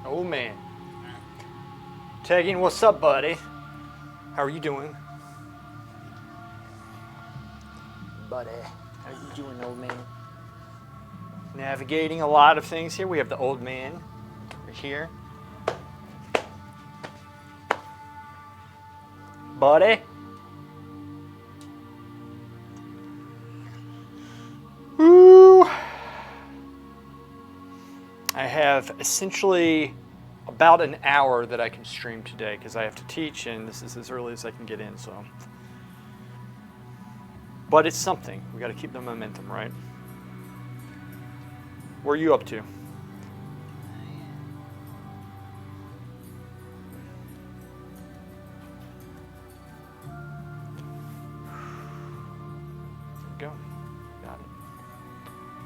Oh man. Tagging, what's up, buddy? How are you doing? Buddy, how you doing, old man? Navigating a lot of things here. We have the old man right here. Buddy. Woo! I have essentially about an hour that I can stream today because I have to teach, and this is as early as I can get in. So, but it's something. We got to keep the momentum, right? What are you up to? Go. Got it.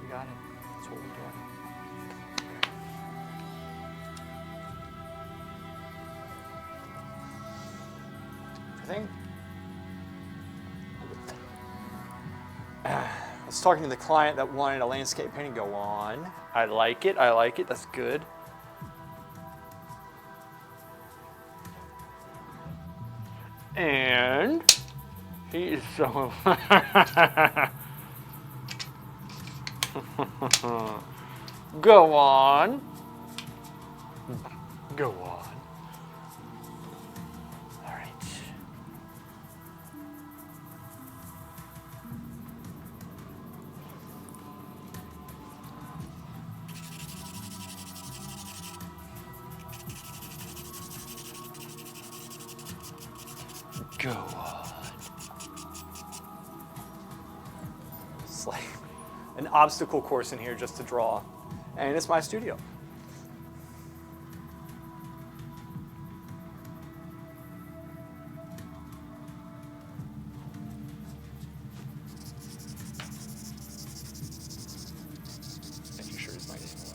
You got it. That's what we're doing. Everything? I was talking to the client that wanted a landscape painting. Go on. I like it. I like it. That's good. And he is so. Go on. Go on. All right. Go on. It's like an obstacle course in here just to draw. And it's my studio. Making sure he's not getting away.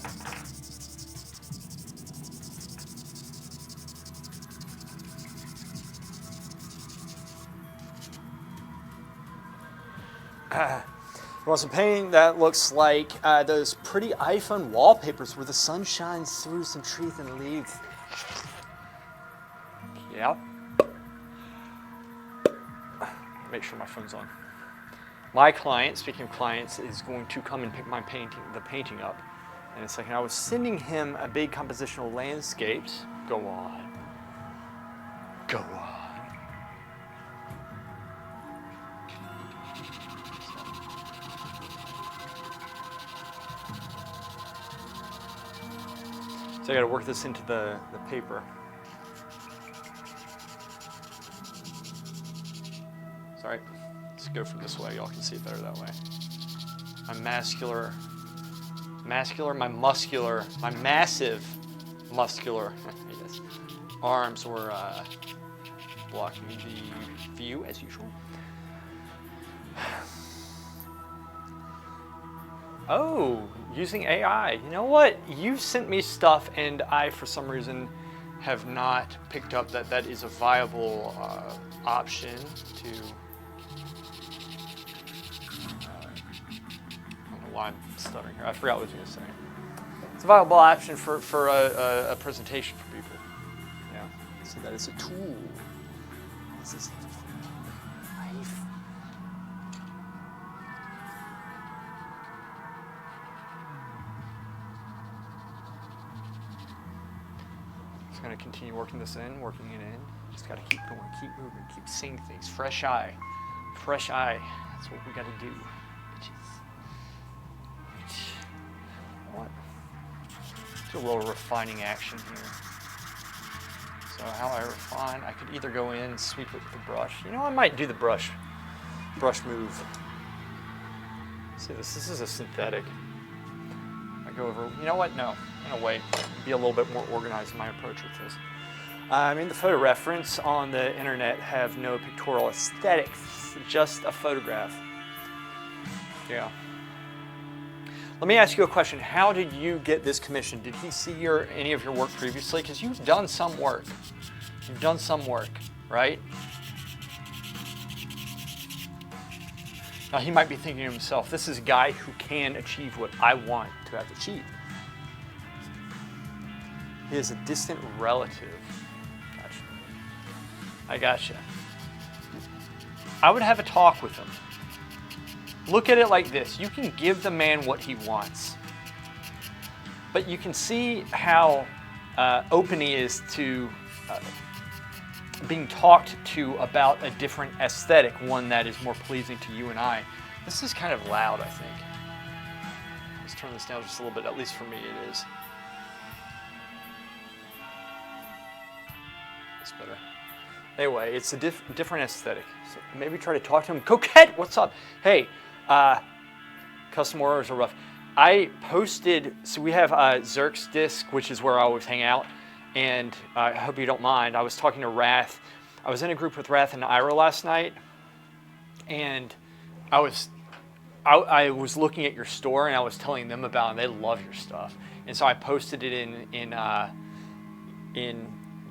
He wants a painting that looks like those pretty iPhone wallpapers where the sun shines through some trees and leaves. Yep. Make sure my phone's on. My client, speaking of clients, is going to come and pick the painting up. And it's like, I was sending him a big compositional landscapes. Go on. Go on. So I got to work this into the paper. Sorry, let's go from this way. Y'all can see it better that way. My massive, muscular yes, arms were blocking the view as usual. Oh, using AI. You know what? You sent me stuff and I, for some reason, have not picked up that is a viable option to... I don't know why I'm stuttering here. I forgot what I was going to say. It's a viable option for a presentation for people. Yeah. So that is a tool. This is life. Just going to continue working this in, working it in. Just got to keep going, keep moving, keep seeing things. Fresh eye. Fresh eye. That's what we got to do. What? Do a little refining action here. So how I refine, I could either go in and sweep it with a brush. You know, I might do the brush move. See this is a synthetic. I go over, you know what? No, I'm gonna wait. Be a little bit more organized in my approach with this. I mean, the photo reference on the internet have no pictorial aesthetics, just a photograph. Yeah. Let me ask you a question. How did you get this commission? Did he see any of your work previously? Because you've done some work. You've done some work, right? Now he might be thinking to himself, this is a guy who can achieve what I want to have achieved. He is a distant relative. Gotcha. I gotcha. I would have a talk with him. Look at it like this. You can give the man what he wants. But you can see how open he is to being talked to about a different aesthetic, one that is more pleasing to you and I. This is kind of loud, I think. Let's turn this down just a little bit. At least for me it is. That's better. Anyway, it's a different aesthetic. So maybe try to talk to him. Coquette, what's up? Hey, custom orders are rough. I posted, so we have Zerk's Disc, which is where I always hang out, and I hope you don't mind. I was talking to Wrath. I was in a group with Wrath and Ira last night, and I was looking at your store, and I was telling them about it, and they love your stuff. And so I posted it in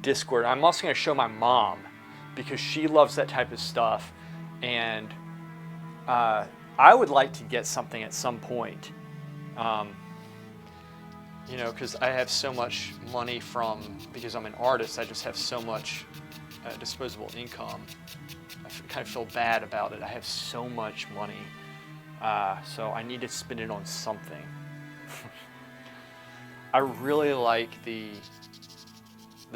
Discord. I'm also going to show my mom, because she loves that type of stuff, and I would like to get something at some point. You know, because I have so much money because I'm an artist, I just have so much disposable income. I kind of feel bad about it. I have so much money, so I need to spend it on something. I really like the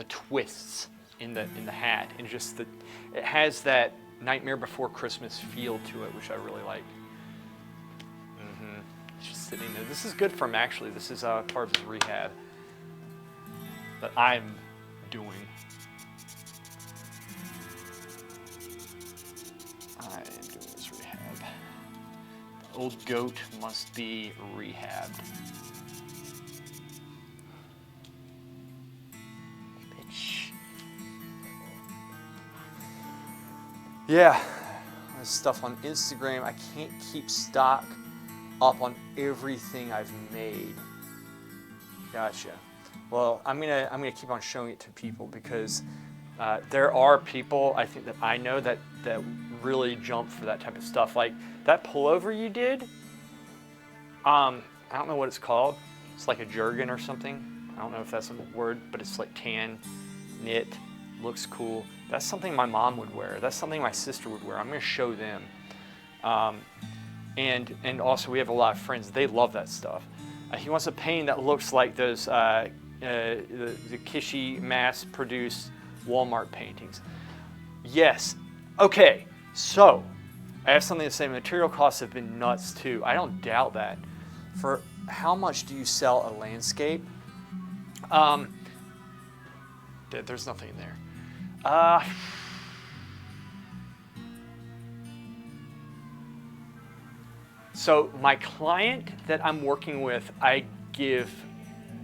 twists in the hat, and just it has that Nightmare Before Christmas feel to it, which I really like. Just sitting there. This is good for him, actually. This is part of his rehab that I'm doing. I am doing this rehab. The old goat must be rehabbed. Bitch. Yeah, there's stuff on Instagram. I can't keep stock up on everything I've made. Gotcha. Well, I'm gonna keep on showing it to people, because there are people I think that I know that really jump for that type of stuff. Like that pullover you did. I don't know what it's called. It's like a jerkin or something. I don't know if that's a word, but it's like tan knit. Looks cool. That's something my mom would wear. That's something my sister would wear. I'm gonna show them. And also we have a lot of friends. They love that stuff. He wants a painting that looks like those the Kishi mass-produced Walmart paintings. Yes. Okay. So I have something to say. Material costs have been nuts too. I don't doubt that. For how much do you sell a landscape? There's nothing there. So my client that I'm working with, I give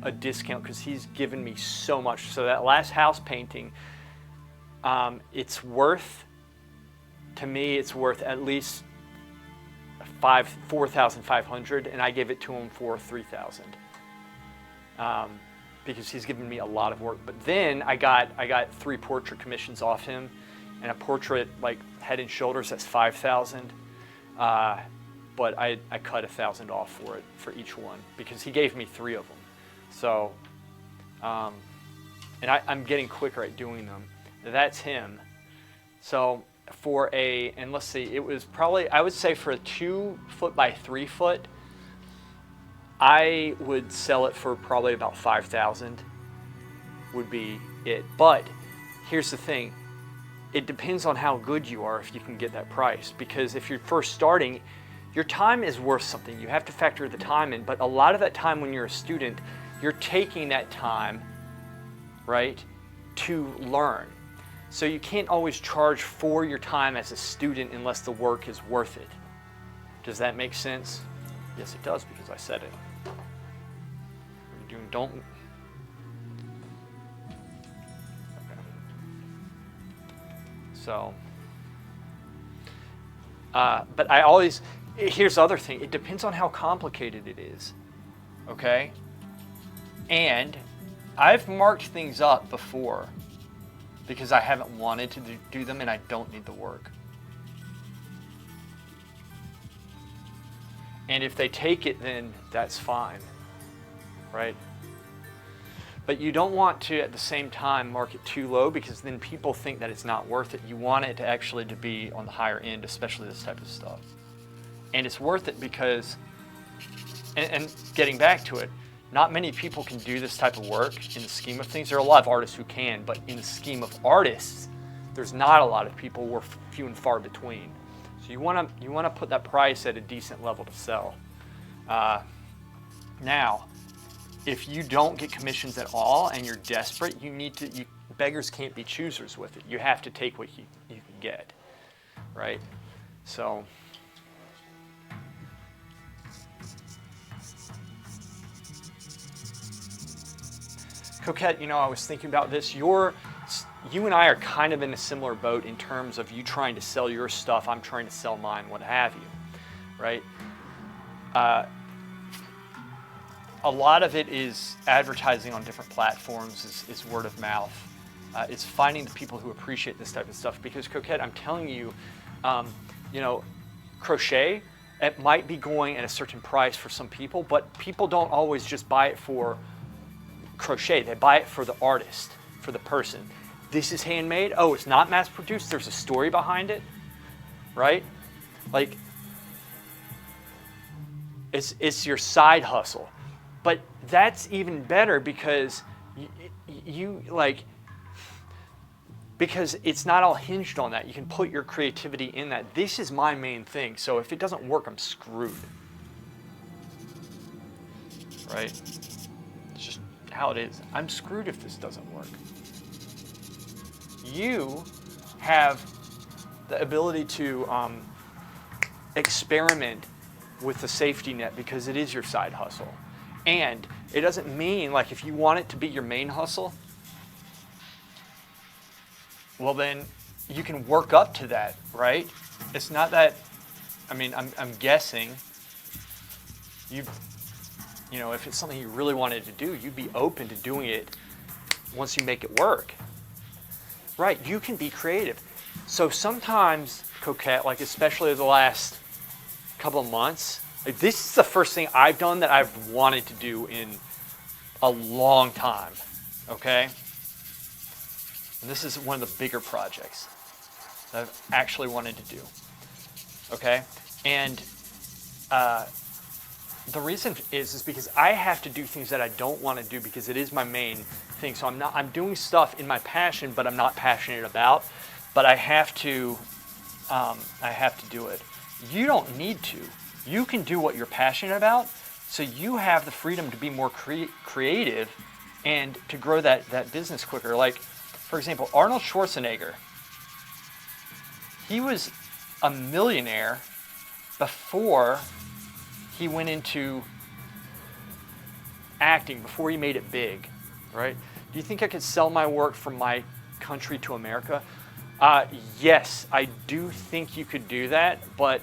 a discount because he's given me so much. So that last house painting, it's worth, to me, it's worth at least $4,500, and I gave it to him for $3,000 because he's given me a lot of work. But then I got 3 portrait commissions off him, and a portrait like head and shoulders, that's $5,000. But I cut $1,000 off for it for each one because he gave me 3 of them. So, and I'm getting quicker at doing them. That's him. So and let's see, it was probably, I would say for a 2 foot by 3 foot, I would sell it for probably about $5,000 would be it. But here's the thing, it depends on how good you are if you can get that price. Because if you're first starting, your time is worth something. You have to factor the time in, but a lot of that time when you're a student, you're taking that time, right, to learn. So you can't always charge for your time as a student unless the work is worth it. Does that make sense? Yes, it does, because I said it. What are you doing? Don't. Okay. So, but I always, here's the other thing. It depends on how complicated it is, okay? And I've marked things up before because I haven't wanted to do them and I don't need the work. And if they take it, then that's fine, right? But you don't want to, at the same time, mark it too low, because then people think that it's not worth it. You want it to actually to be on the higher end, especially this type of stuff. And it's worth it because, and getting back to it, not many people can do this type of work in the scheme of things. There are a lot of artists who can, but in the scheme of artists, there's not a lot of people. We're few and far between. So you want to put that price at a decent level to sell. Now, if you don't get commissions at all and you're desperate, beggars can't be choosers with it. You have to take what you can get, right? So. Coquette, I was thinking about this. You and I are kind of in a similar boat in terms of you trying to sell your stuff, I'm trying to sell mine, what have you, right? A lot of it is advertising on different platforms, is word of mouth. It's finding the people who appreciate this type of stuff. Because Coquette, I'm telling you, crochet, it might be going at a certain price for some people, but people don't always just buy it for crochet. They buy it for the artist, for the person. This is handmade. Oh, it's not mass produced. There's a story behind it, right? Like, it's your side hustle. But that's even better because because it's not all hinged on that. You can put your creativity in that. This is my main thing. So if it doesn't work, I'm screwed. Right? It's just how it is. I'm screwed if this doesn't work. You have the ability to experiment with the safety net because it is your side hustle. And it doesn't mean, like, if you want it to be your main hustle, well, then you can work up to that, right? It's not that, I'm guessing if it's something you really wanted to do, you'd be open to doing it once you make it work. Right, you can be creative. So sometimes, Coquette, like especially the last couple of months, like this is the first thing I've done that I've wanted to do in a long time, okay? And this is one of the bigger projects that I've actually wanted to do, okay? And the reason is because I have to do things that I don't want to do because it is my main thing. So I'm doing stuff in my passion, but I'm not passionate about. But I have to do it. You don't need to. You can do what you're passionate about. So you have the freedom to be more creative and to grow that business quicker. Like, for example, Arnold Schwarzenegger. He was a millionaire before he went into acting, before he made it big, right? Do you think I could sell my work from my country to America? Yes, I do think you could do that, but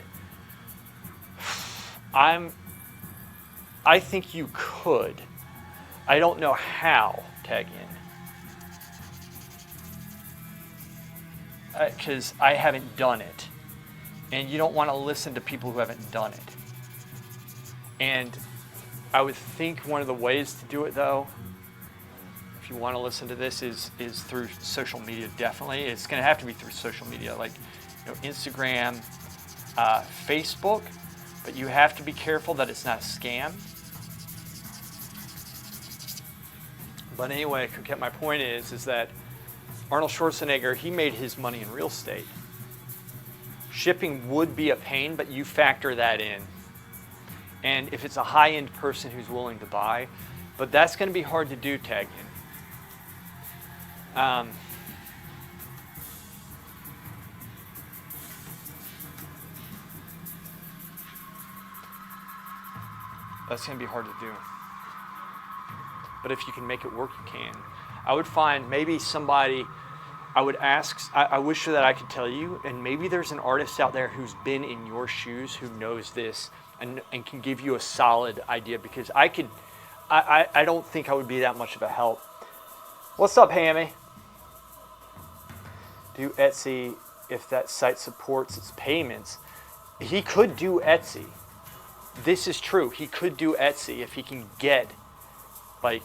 I think you could. I don't know how, tag in. Because I haven't done it. And you don't want to listen to people who haven't done it. And I would think one of the ways to do it, though, if you want to listen to this, is through social media. Definitely, it's going to have to be through social media, like Instagram, Facebook. But you have to be careful that it's not a scam. But anyway, Coquette, my point is that Arnold Schwarzenegger, he made his money in real estate. Shipping would be a pain, but you factor that in. And if it's a high-end person who's willing to buy, but that's going to be hard to do, tag in. That's going to be hard to do. But if you can make it work, you can. I would find maybe somebody, I would ask, I wish that I could tell you, and maybe there's an artist out there who's been in your shoes who knows this and can give you a solid idea, because I don't think I would be that much of a help. What's up, Hammy? Do Etsy if that site supports its payments. He could do Etsy. this is true. He could do Etsy if he can get, like,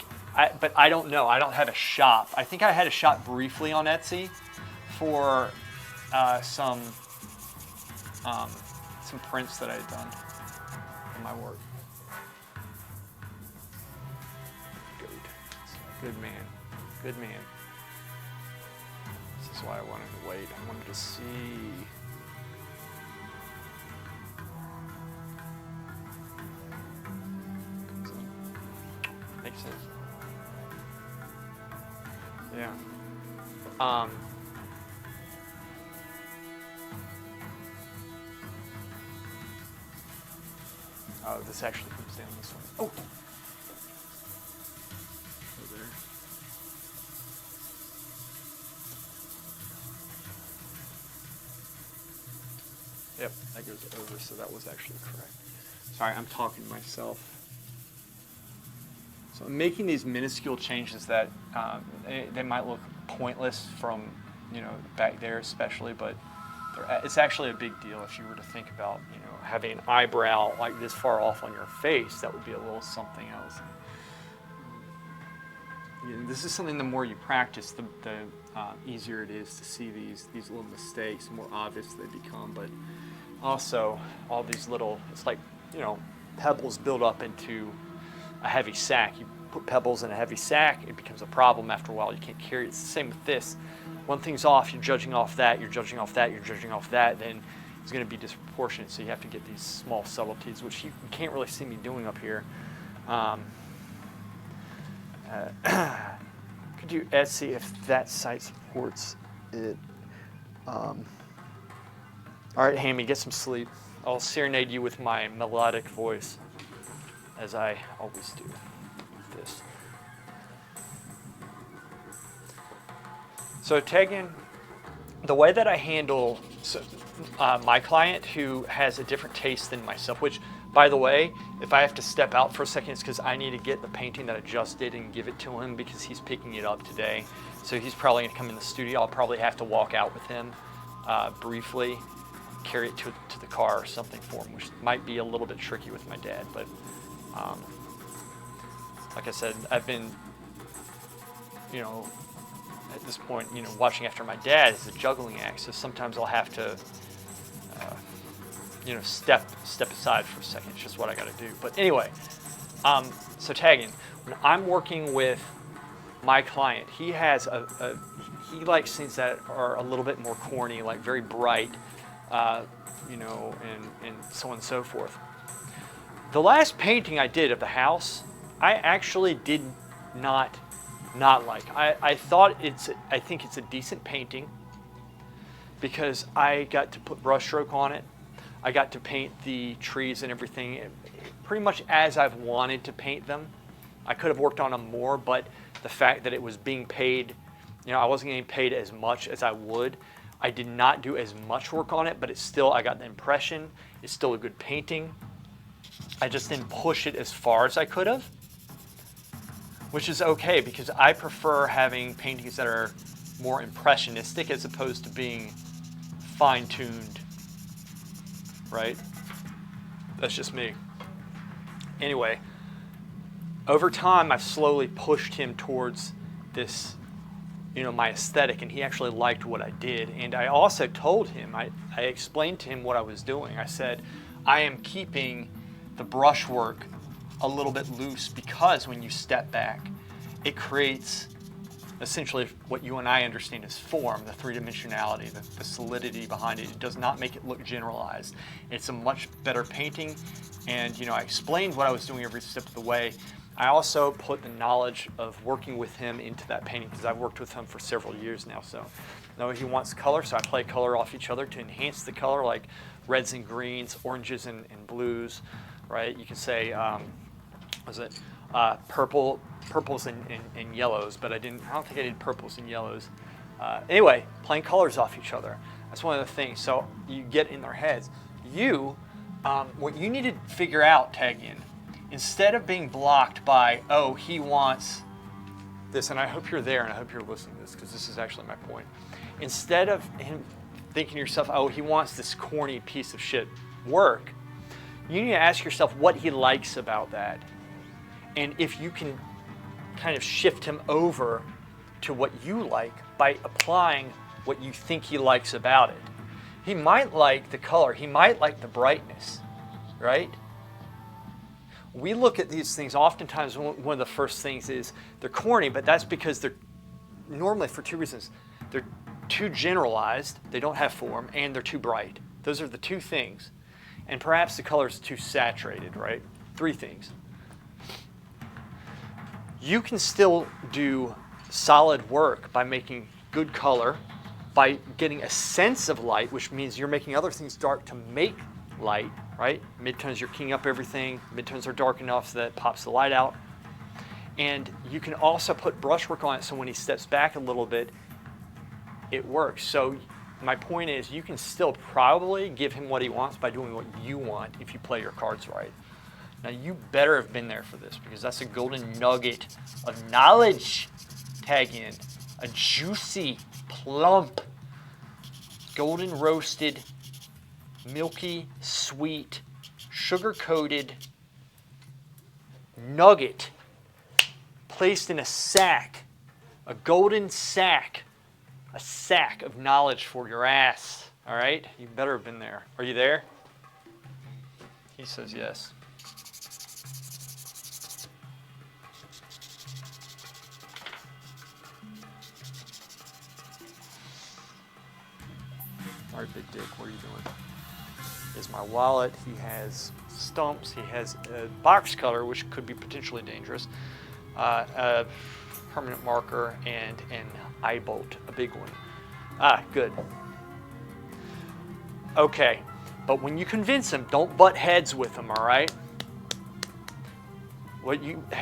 but I don't know. I don't have a shop. I think I had a shop briefly on Etsy for some prints that I had done in my work. Good man. Good man. This is why I wanted to wait. I wanted to see. Makes sense. Yeah. Oh, this actually comes down this way. Oh. There. Yep, that goes over, so that was actually correct. Sorry, I'm talking to myself. So I'm making these minuscule changes that they might look pointless from, back there especially, but it's actually a big deal if you were to think about, having an eyebrow like this far off on your face. That would be a little something else. This is something, the more you practice, the easier it is to see these little mistakes, the more obvious they become. But also, all these little, it's like, pebbles build up into a heavy sack. You put pebbles in a heavy sack, it becomes a problem after a while. You can't carry it. It's the same with this. One thing's off, you're judging off that, you're judging off that, you're judging off that, then it's going to be disproportionate. So you have to get these small subtleties, which you can't really see me doing up here. Could do Etsy if that site supports it. All right, Hammy, get some sleep. I'll serenade you with my melodic voice, as I always do with this. So tagging, the way that I handle my client who has a different taste than myself, which, by the way, if I have to step out for a second, it's because I need to get the painting that I just did and give it to him because he's picking it up today. So he's probably going to come in the studio. I'll probably have to walk out with him briefly, carry it to the car or something for him, which might be a little bit tricky with my dad. But like I said, I've been, at this point, watching after my dad is a juggling act. So sometimes I'll have to, step aside for a second. It's just what I got to do. But anyway, so tagging. When I'm working with my client, he has he likes things that are a little bit more corny, like very bright, and so on and so forth. The last painting I did of the house, I actually did not like. I think it's a decent painting because I got to put brushstroke on it. I got to paint the trees and everything pretty much as I've wanted to paint them. I could have worked on them more, but the fact that it was being paid, I wasn't getting paid as much as I would. I did not do as much work on it, but it's still, I got the impression, it's still a good painting. I just didn't push it as far as I could have, which is okay because I prefer having paintings that are more impressionistic as opposed to being fine-tuned, right? That's just me. Anyway, over time, I've slowly pushed him towards this, my aesthetic, and he actually liked what I did. And I also told him, I explained to him what I was doing. I said, I am keeping the brushwork a little bit loose because when you step back, it creates essentially what you and I understand as form, the three-dimensionality, the solidity behind it. It does not make it look generalized. It's a much better painting, and I explained what I was doing every step of the way. I also put the knowledge of working with him into that painting because I've worked with him for several years now. So I know he wants color, so I play color off each other to enhance the color, like reds and greens, oranges and blues, right? You can say, purples and yellows, but I don't think I did purples and yellows. Anyway, playing colors off each other. That's one of the things. So you get in their heads. What you need to figure out, tag in, instead of being blocked by, oh, he wants this, and I hope you're there and I hope you're listening to this because this is actually my point. Instead of him thinking to yourself, oh, he wants this corny piece of shit work, You need to ask yourself what he likes about that. And if you can kind of shift him over to what you like by applying what you think he likes about it. He might like the color, he might like the brightness, right? We look at these things oftentimes, one of the first things is they're corny, but that's because they're normally for two reasons. They're too generalized, they don't have form, and they're too bright. Those are the two things. And perhaps the color is too saturated, right? Three things. You can still do solid work by making good color, by getting a sense of light, which means you're making other things dark to make light, right? Midtones, you're keying up everything. Midtones are dark enough so that it pops the light out. And you can also put brushwork on it so when he steps back a little bit, it works. So my point is you can still probably give him what he wants by doing what you want if you play your cards right. Now you better have been there for this because that's a golden nugget of knowledge. Tag in a juicy, plump, golden roasted, milky, sweet, sugar-coated nugget placed in a sack, a golden sack, a sack of knowledge for your ass. All right? You better have been there. Are you there? He says yes. All right, Big Dick, what are you doing? Is my wallet. He has stumps. He has a box cutter, which could be potentially dangerous, a permanent marker, and an eye bolt, a big one. Ah, good. Okay, but when you convince him, don't butt heads with him, all right?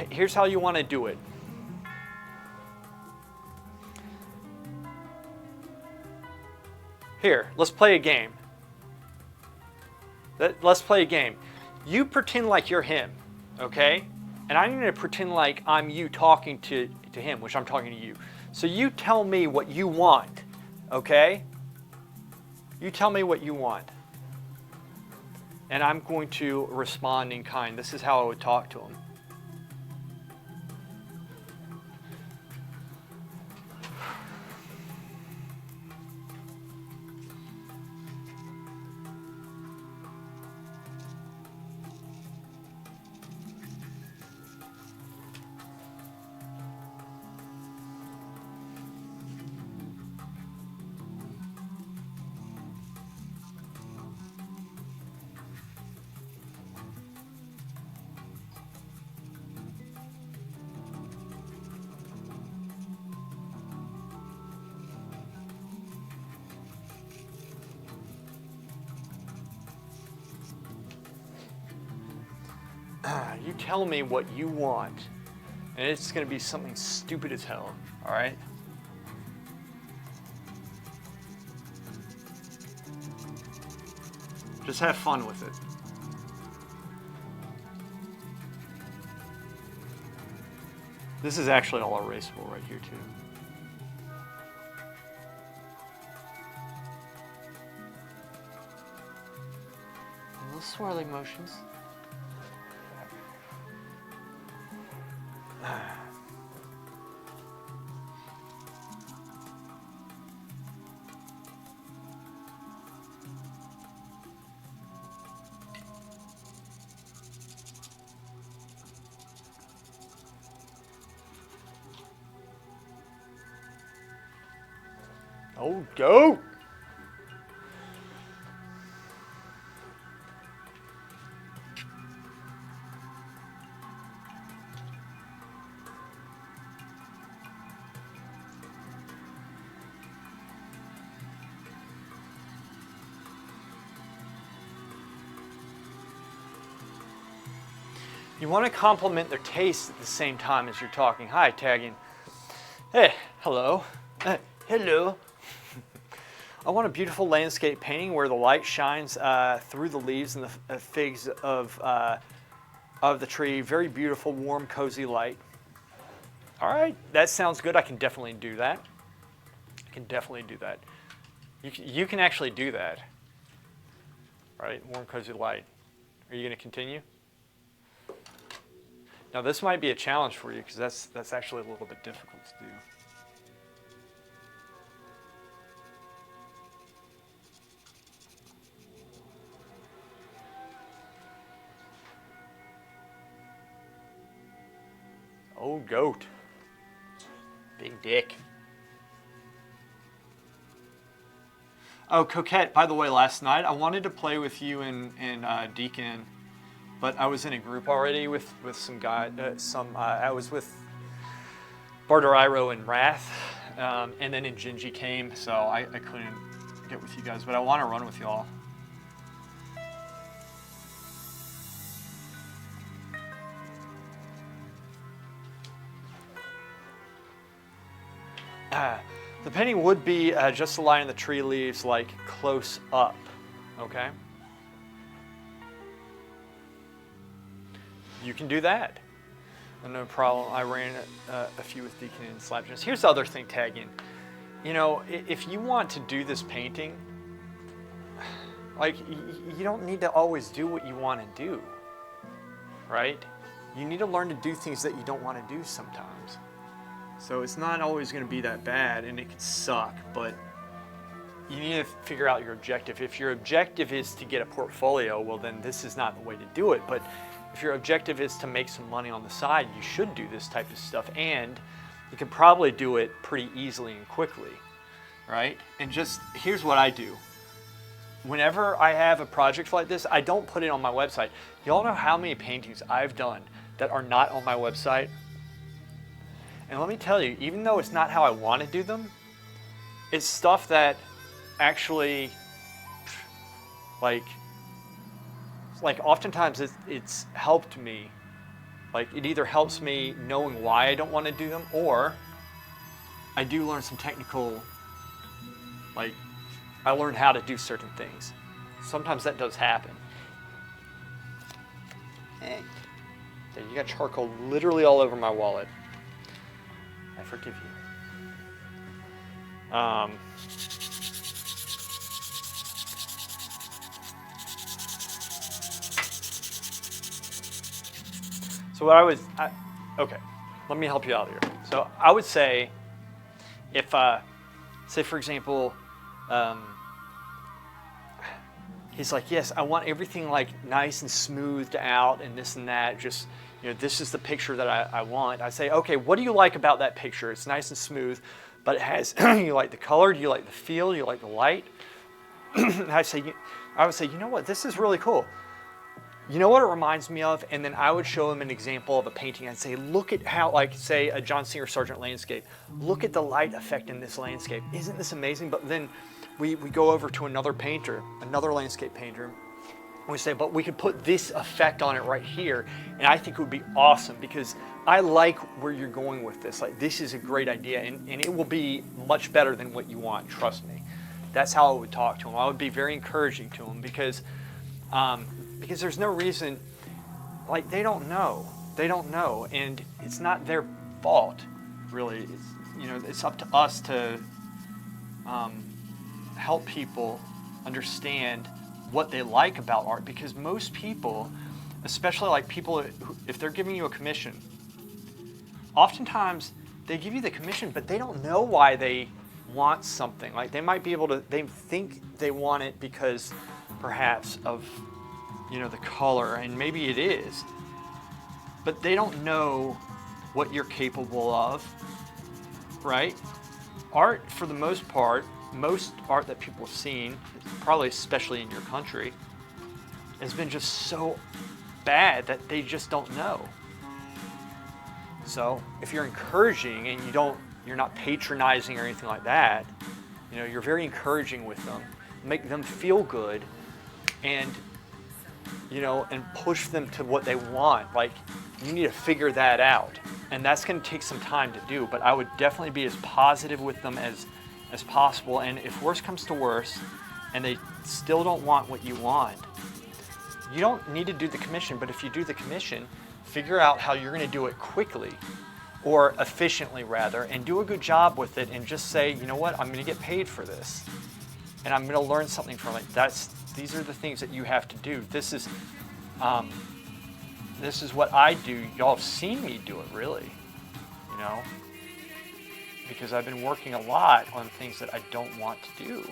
Here's how you want to do it. Here, let's play a game. Let's play a game. You pretend like you're him, okay? And I'm going to pretend like I'm you talking to him, which I'm talking to you. So you tell me what you want, okay? You tell me what you want. And I'm going to respond in kind. This is how I would talk to him. You tell me what you want, and it's going to be something stupid as hell, all right? Just have fun with it. This is actually all erasable right here, too. Little swirling motions. Oh, go! You want to compliment their taste at the same time as you're talking. Hi, tagging. Hey, hello. Hello. I want a beautiful landscape painting where the light shines through the leaves and the figs of the tree. Very beautiful, warm, cozy light. All right, that sounds good. I can definitely do that. I can definitely do that. You can actually do that. Right, warm, cozy light. Are you going to continue? Now this might be a challenge for you because that's actually a little bit difficult to do. Oh, goat. Big dick. Oh, Coquette, by the way, last night I wanted to play with you and Deacon, but I was in a group already with some guy, I was with Barderiro and Wrath, and then Injinji came, so I couldn't get with you guys, but I want to run with y'all. The painting would be just a line in the tree leaves, like close up, okay? You can do that. No problem. I ran a few with Deacon and Slapjins. Here's the other thing, tagging. You know, if you want to do this painting, like, you don't need to always do what you want to do, right? You need to learn to do things that you don't want to do sometimes. So it's not always going to be that bad, and it could suck, but you need to figure out your objective. If your objective is to get a portfolio, well, then this is not the way to do it. But if your objective is to make some money on the side, you should do this type of stuff, and you can probably do it pretty easily and quickly, right? And just, here's what I do. Whenever I have a project like this, I don't put it on my website. Y'all know how many paintings I've done that are not on my website? And let me tell you, even though it's not how I want to do them, it's stuff that actually, like oftentimes it's helped me. Like, it either helps me knowing why I don't want to do them, or I do learn some technical, like, I learned how to do certain things. Sometimes that does happen. Hey, you got charcoal literally all over my wallet. I forgive you. So okay, let me help you out here. So I would say, if, say for example, he's like, yes, I want everything like nice and smoothed out and this and that, just, you know, this is the picture that I want. I say, okay, what do you like about that picture? It's nice and smooth, but it has, you like the color, do you like the feel, do you like the light? I would say, you know what, this is really cool. You know what it reminds me of? And then I would show him an example of a painting. I'd say, look at how, like, say, a John Singer Sargent landscape. Look at the light effect in this landscape. Isn't this amazing? But then we go over to another painter, another landscape painter, and we say, but we could put this effect on it right here, and I think it would be awesome because I like where you're going with this. Like, this is a great idea, and it will be much better than what you want, trust me. That's how I would talk to him. I would be very encouraging to him because there's no reason, like, they don't know. They don't know, and it's not their fault, really. It's, you know, it's up to us to help people understand what they like about art, because most people, especially like people who, if they're giving you a commission, oftentimes they give you the commission, but they don't know why they want something. Like, they might be able to, they think they want it because perhaps of, you know, the color, and maybe it is, but they don't know what you're capable of, right? Art, for the most part, most art that people have seen, probably especially in your country, has been just so bad that they just don't know. So if you're encouraging and you're not patronizing or anything like that, you know, you're very encouraging with them, make them feel good, and, you know, and push them to what they want. Like, you need to figure that out, and that's going to take some time to do, but I would definitely be as positive with them as possible. And if worse comes to worse and they still don't want what you want, you don't need to do the commission. But if you do the commission, figure out how you're going to do it quickly, or efficiently rather, and do a good job with it, and just say, you know what, I'm going to get paid for this, and I'm going to learn something from it. These are the things that you have to do. This is, This is what I do. Y'all have seen me do it, really, you know, because I've been working a lot on things that I don't want to do.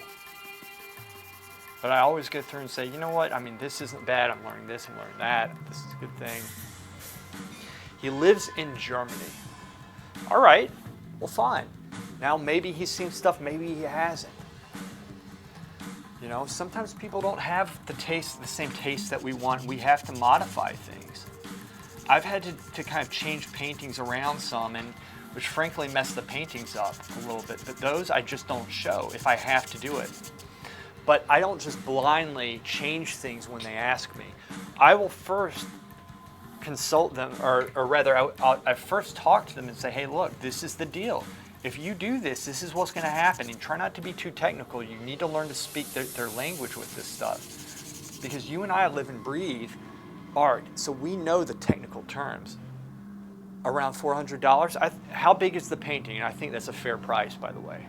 But I always go through and say, you know what, I mean, this isn't bad. I'm learning this, I'm learning that. This is a good thing. He lives in Germany. All right, well, fine. Now, maybe he's seen stuff, maybe he hasn't. You know, sometimes people don't have the same taste that we want. We have to modify things. I've had to kind of change paintings around some, and which frankly mess the paintings up a little bit. But those I just don't show if I have to do it. But I don't just blindly change things when they ask me. I will first consult them, or rather, I first talk to them and say, hey, look, this is the deal. If you do this, this is what's going to happen. And try not to be too technical. You need to learn to speak their language with this stuff. Because you and I live and breathe art, so we know the technical terms. Around $400. How big is the painting? And I think that's a fair price, by the way.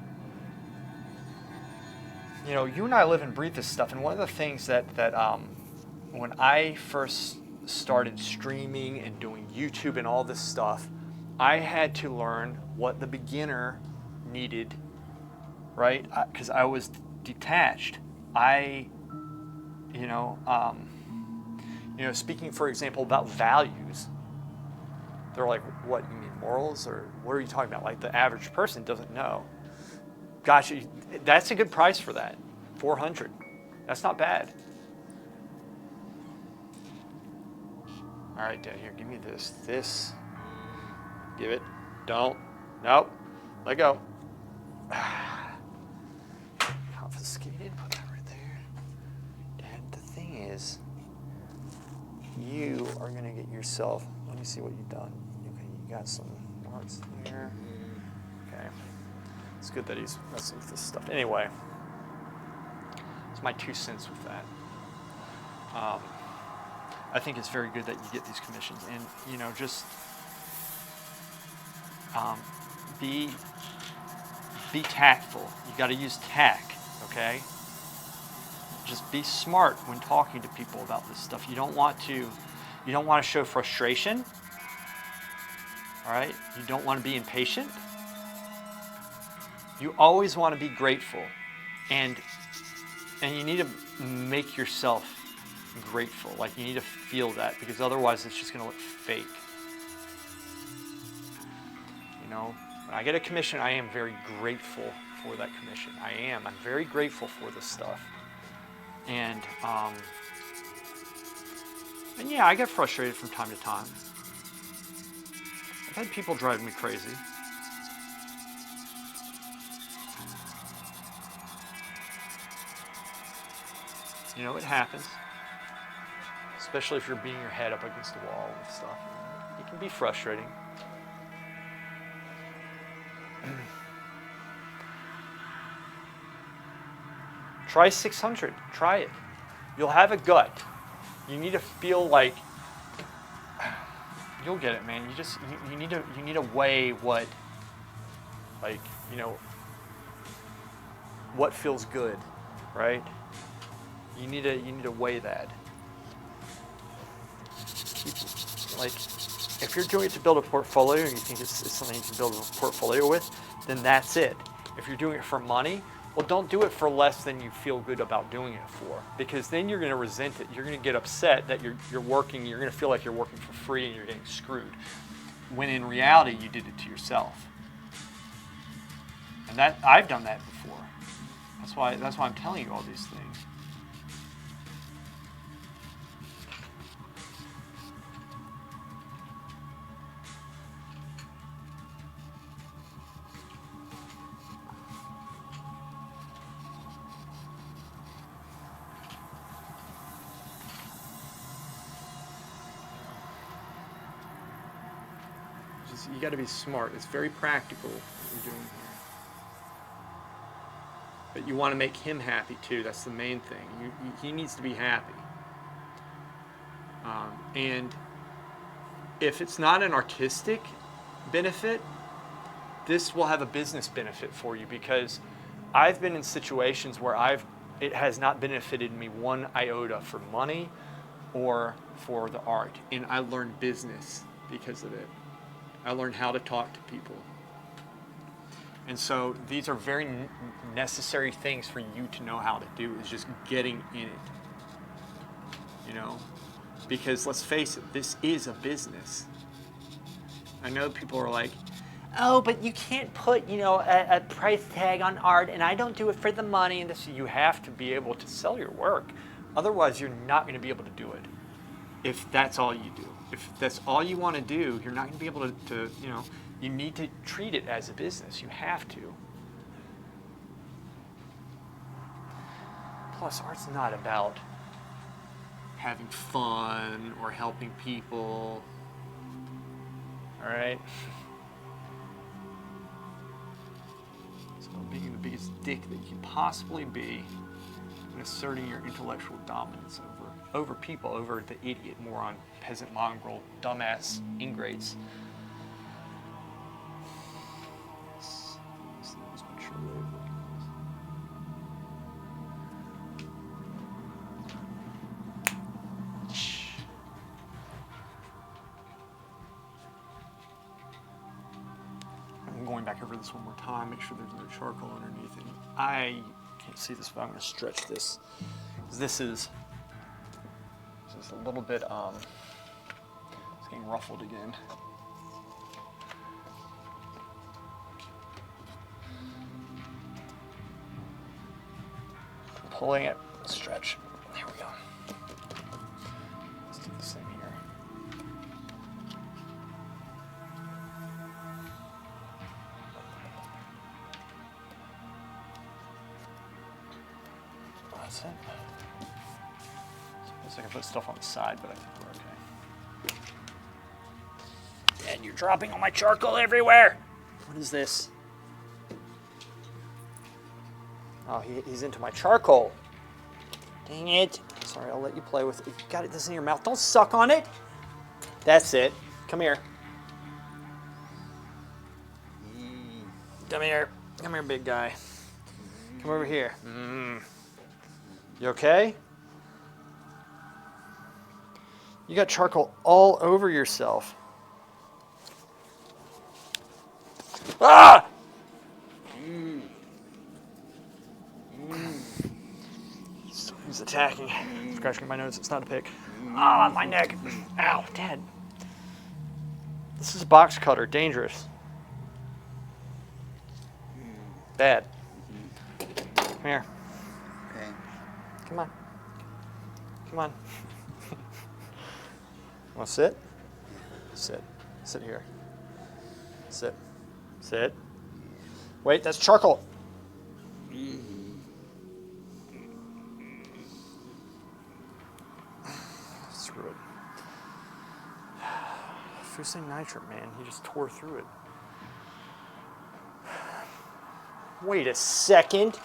You know, you and I live and breathe this stuff. And one of the things that when I first started streaming and doing YouTube and all this stuff, I had to learn what the beginner needed, right? Because I was detached. Speaking, for example, about values, they're like, what, you mean morals? Or what are you talking about? Like the average person doesn't know. Gosh, that's a good price for that, $400. That's not bad. All right, Dad, here, give me this. This. Give it. Don't. Nope. Let go. Confiscated. Put that right there. Dad, the thing is, you are going to get yourself, let me see what you've done. Okay, you got some marks there. Okay. It's good that he's messing with this stuff. Anyway, it's my 2 cents with that. I think it's very good that you get these commissions, and you know, just be tactful. You got to use tact, okay? Just be smart when talking to people about this stuff. You don't want to show frustration. All right? You don't want to be impatient. You always want to be grateful, and you need to make yourself grateful. Like, you need to feel that, because otherwise it's just going to look fake. You know, when I get a commission, I am very grateful for that commission. I'm very grateful for this stuff. And yeah, I get frustrated from time to time. I've had people drive me crazy. You know, it happens. Especially if you're beating your head up against the wall and stuff. It can be frustrating. Try 600. Try it. You'll have a gut. You need to feel like you'll get it, man. You need to weigh what, like, you know, what feels good, right? You need to weigh that. Like, if you're doing it to build a portfolio and you think it's something you can build a portfolio with, then that's it. If you're doing it for money, well, don't do it for less than you feel good about doing it for, because then you're going to resent it. You're going to get upset that you're working. You're going to feel like you're working for free and you're getting screwed, when in reality you did it to yourself. And that I've done that before. That's why I'm telling you all these things. You got to be smart. It's very practical what you're doing here. But you want to make him happy too. That's the main thing. He needs to be happy. And if it's not an artistic benefit, this will have a business benefit for you, because I've been in situations where it has not benefited me one iota for money or for the art. And I learned business because of it. I learned how to talk to people. And so these are very necessary things for you to know how to do, is just getting in it. You know? Because let's face it, this is a business. I know people are like, oh, but you can't put, you know, a price tag on art, and I don't do it for the money. And this, you have to be able to sell your work. Otherwise, you're not going to be able to do it. If that's all you do. If that's all you want to do, you're not going to be able to, you know, you need to treat it as a business. You have to. Plus, art's not about having fun or helping people. All right? So being the biggest dick that you can possibly be and asserting your intellectual dominance over people, over the idiot, moron, peasant, mongrel, dumbass, ingrates. I'm going back over this one more time, make sure there's no charcoal underneath it. I can't see this, but I'm going to stretch this. This is a little bit, it's getting ruffled again. Pulling it, stretch. There we go. Let's do the same here. That's it. Suppose I can put stuff on the side, but I think we're okay. And you're dropping all my charcoal everywhere. What is this? Oh, he's into my charcoal. Dang it. Sorry, I'll let you play with it. You got this in your mouth. Don't suck on it. That's it. Come here. Come here. Come here, big guy. Come over here. You okay? You got charcoal all over yourself. Ah! He's attacking. Scratching my nose. It's not a pick. Ah, my neck. Ow, Dad. This is a box cutter. Dangerous. Bad. Come here. Okay. Come on. Come on. Want to sit? Sit. Sit here. Sit. Sit. Wait, that's charcoal. Screw it. Fusing nitrate, man. He just tore through it. Wait a second.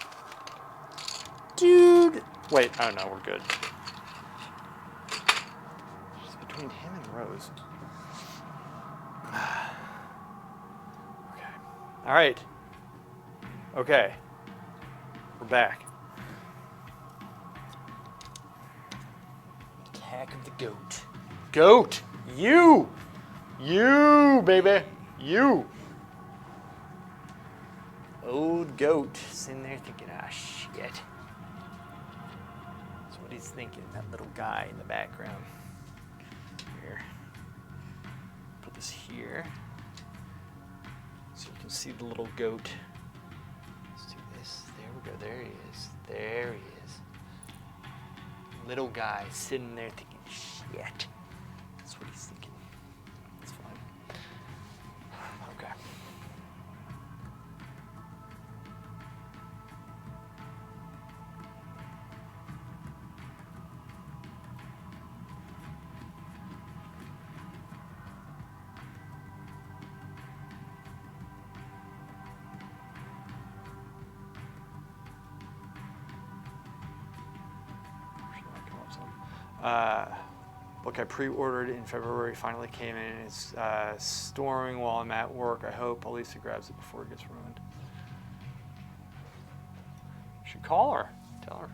Dude. Wait, oh no, we're good. It's between him and Rose. Okay. All right. Okay. We're back. Attack of the goat. Goat! You! You, baby! You! Old goat sitting there thinking, ah, shit. That's what he's thinking, that little guy in the background. Here. Put this here. So you can see the little goat. Let's do this. There we go. There he is. There he is. Little guy sitting there thinking, shit. That's what he's thinking. That's fine. Okay. Book I pre-ordered in February finally came in. It's storing while I'm at work. I hope Elisa grabs it before it gets ruined. Should call her. Tell her.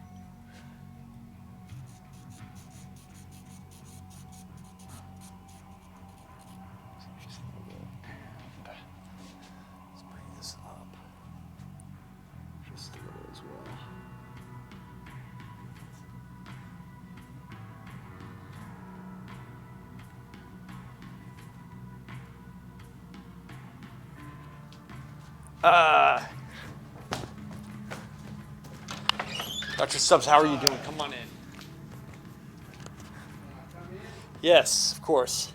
Dr. Stubbs, how are you doing? Come on in. Yes, of course.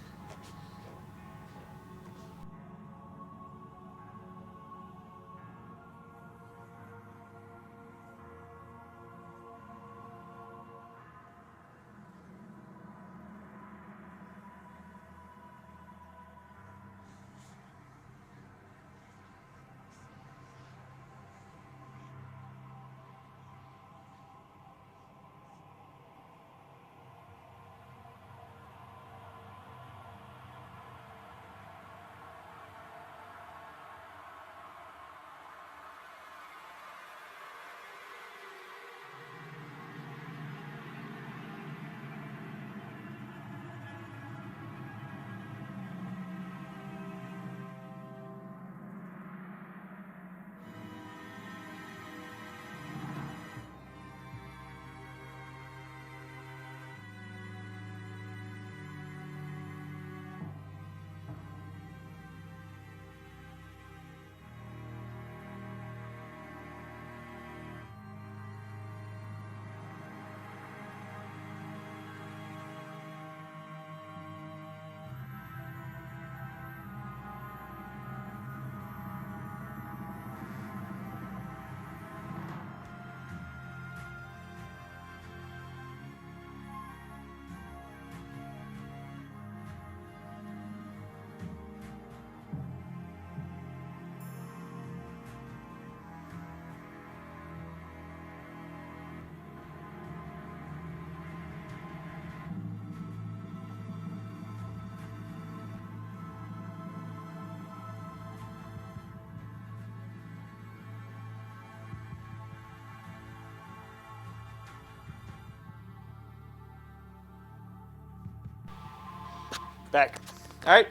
Back. All right.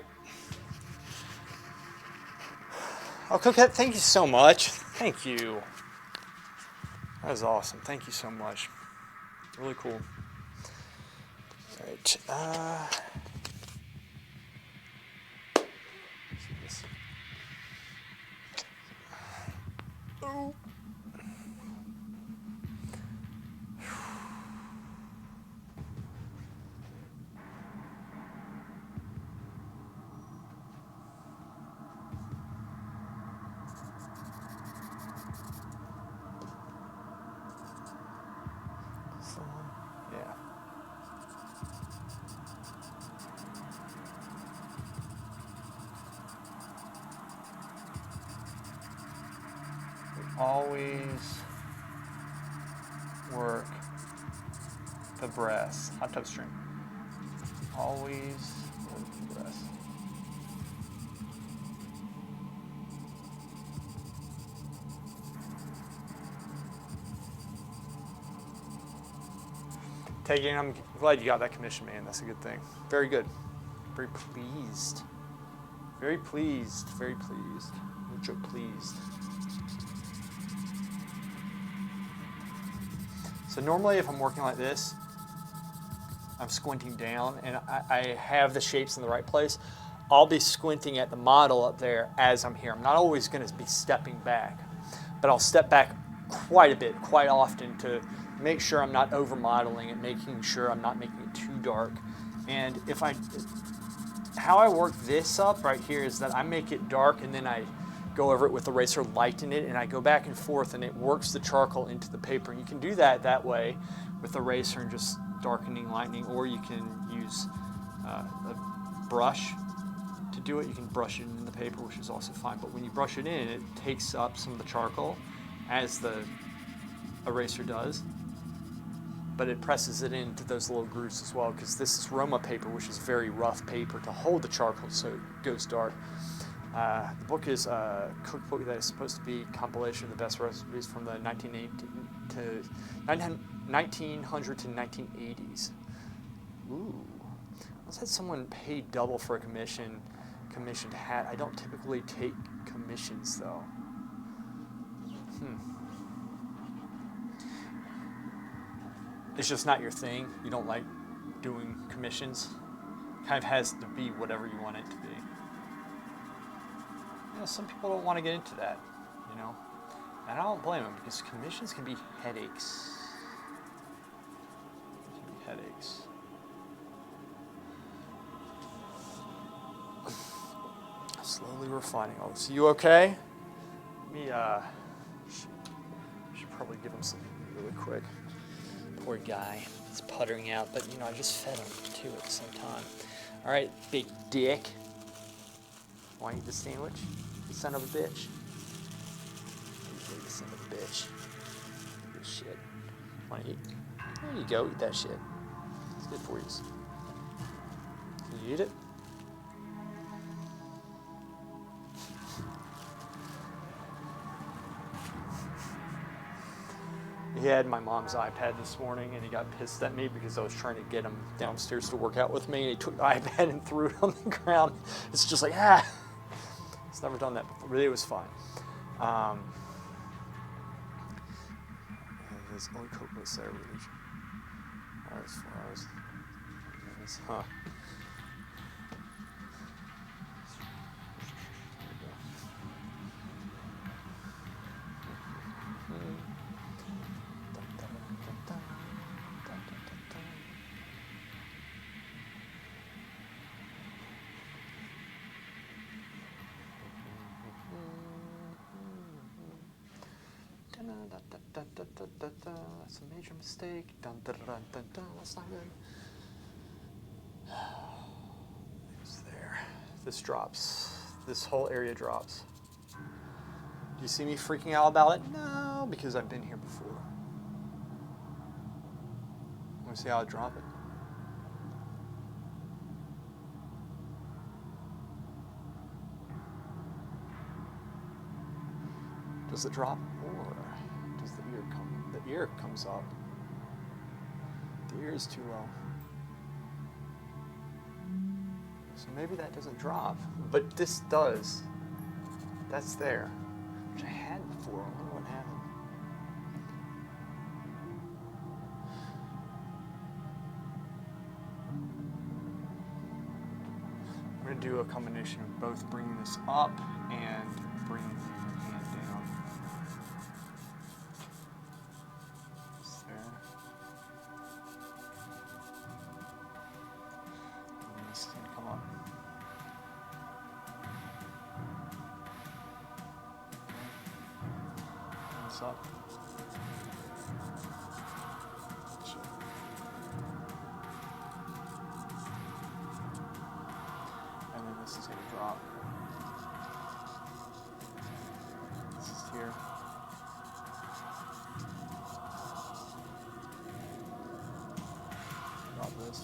Oh, Coquette, thank you so much. Thank you. That was awesome. Thank you so much. Really cool. All right. Oh. Yeah. Always work the breath. Hot tub stream. Always work the breath. Taking, I'm glad you got that commission, man. That's a good thing. Very good. Very pleased. Very pleased. Very pleased. Mucho pleased. So normally if I'm working like this, I'm squinting down and I have the shapes in the right place. I'll be squinting at the model up there as I'm here. I'm not always going to be stepping back, but I'll step back quite a bit, quite often to make sure I'm not over modeling it, making sure I'm not making it too dark. And how I work this up right here is that I make it dark and then I go over it with the eraser, lighten it, and I go back and forth and it works the charcoal into the paper. And you can do that way with the eraser and just darkening, lightening, or you can use a brush to do it. You can brush it in the paper, which is also fine. But when you brush it in, it takes up some of the charcoal as the eraser does, but it presses it into those little grooves as well, because this is Roma paper, which is very rough paper to hold the charcoal so it goes dark. The book is a cookbook that is supposed to be a compilation of the best recipes from the 1900 to 1980s. Ooh. I had someone pay double for a commissioned hat. I don't typically take commissions though. It's just not your thing. You don't like doing commissions. Kind of has to be whatever you want it to be. You know, some people don't want to get into that. you know? And I don't blame them because commissions can be headaches. It can be headaches. Slowly refining all this. You okay? Let me, should probably give him something really quick. Poor guy. He's puttering out, but you know, I just fed him too at the same time. All right, big dick. Want to eat the sandwich? You son of a bitch. You son of a bitch. Good shit. Want to eat? There you go, eat that shit. It's good for you. Can you eat it? He had my mom's iPad this morning, and he got pissed at me because I was trying to get him downstairs to work out with me, and he took the iPad and threw it on the ground. It's just like, ah. He's never done that before, but it was fine. His only coat was their religion. As far as, huh. That's a major mistake. That's not good. It's there. This drops. This whole area drops. Do you see me freaking out about it? No, because I've been here before. Want to see how I drop it? Does it drop, or does the ear come? The ear comes up. The ear is too low. So maybe that doesn't drop, but this does. That's there, which I had before. I wonder what happened. I'm going to do a combination of both bringing this up and bringing the hand down. It's there. And this is going to come up. Hands up. And then this is going to drop. This is here.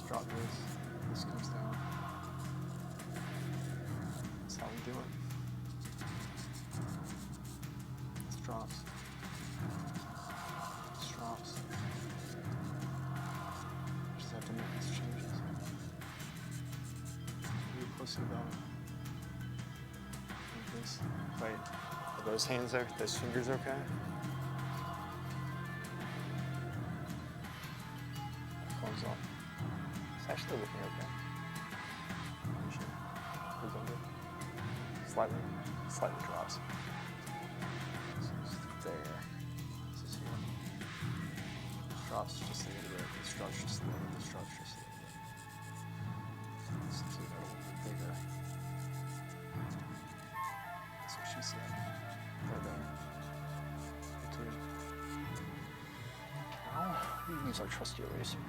Drop this. This comes down. That's how we do it. This drops. This drops. Just have to make these changes. Be pussy about it. Like this. Wait, are those hands there? Those fingers okay? Comes off. It's actually looking okay. Goes under. Slightly drops. So it's there. This is here. This drops just a little bit. This drops just a little bit. This drops just a little bit. Let's do that a little bit bigger. That's what she said. Right there. Okay. Now we use our trusty eraser.